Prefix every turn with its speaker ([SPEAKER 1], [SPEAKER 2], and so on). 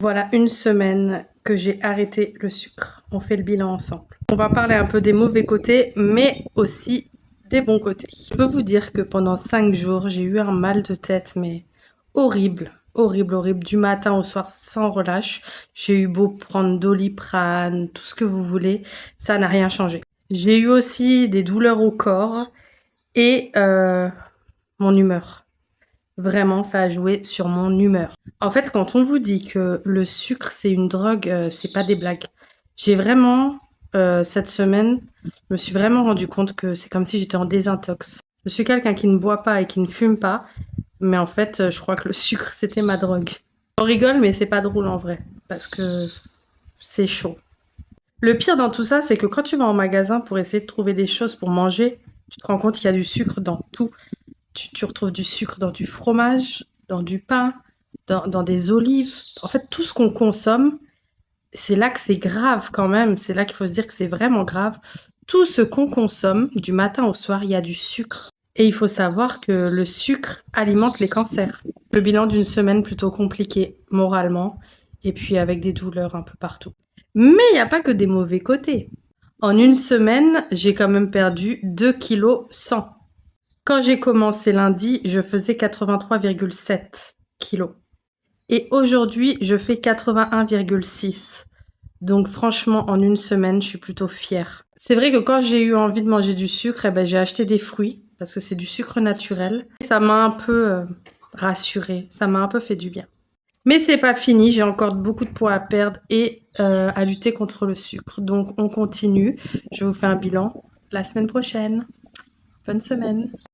[SPEAKER 1] Voilà une semaine que j'ai arrêté le sucre. On fait le bilan ensemble. On va parler un peu des mauvais côtés, mais aussi des bons côtés. Je peux vous dire que pendant 5 jours, j'ai eu un mal de tête, mais horrible. Horrible, horrible. Du matin au soir, sans relâche. J'ai eu beau prendre Doliprane, tout ce que vous voulez. Ça n'a rien changé. J'ai eu aussi des douleurs au corps et mon humeur. Vraiment, ça a joué sur mon humeur. En fait, quand on vous dit que le sucre, c'est une drogue, c'est pas des blagues. J'ai vraiment, cette semaine, je me suis vraiment rendu compte que c'est comme si j'étais en désintox. Je suis quelqu'un qui ne boit pas et qui ne fume pas, mais en fait, je crois que le sucre, c'était ma drogue. On rigole, mais c'est pas drôle en vrai, parce que c'est chaud. Le pire dans tout ça, c'est que quand tu vas en magasin pour essayer de trouver des choses pour manger, tu te rends compte qu'il y a du sucre dans tout. Tu retrouves du sucre dans du fromage, dans du pain, dans des olives. En fait, tout ce qu'on consomme, c'est là que c'est grave quand même. C'est là qu'il faut se dire que c'est vraiment grave. Tout ce qu'on consomme, du matin au soir, il y a du sucre. Et il faut savoir que le sucre alimente les cancers. Le bilan d'une semaine plutôt compliqué moralement, et puis avec des douleurs un peu partout. Mais il n'y a pas que des mauvais côtés. En une semaine, j'ai quand même perdu 2,1 kg. Quand j'ai commencé lundi, je faisais 83,7 kilos. Et aujourd'hui, je fais 81,6. Donc franchement, en une semaine, je suis plutôt fière. C'est vrai que quand j'ai eu envie de manger du sucre, eh ben, j'ai acheté des fruits parce que c'est du sucre naturel. Ça m'a un peu rassurée, ça m'a un peu fait du bien. Mais c'est pas fini, j'ai encore beaucoup de poids à perdre et à lutter contre le sucre. Donc on continue. Je vous fais un bilan la semaine prochaine. Bonne semaine.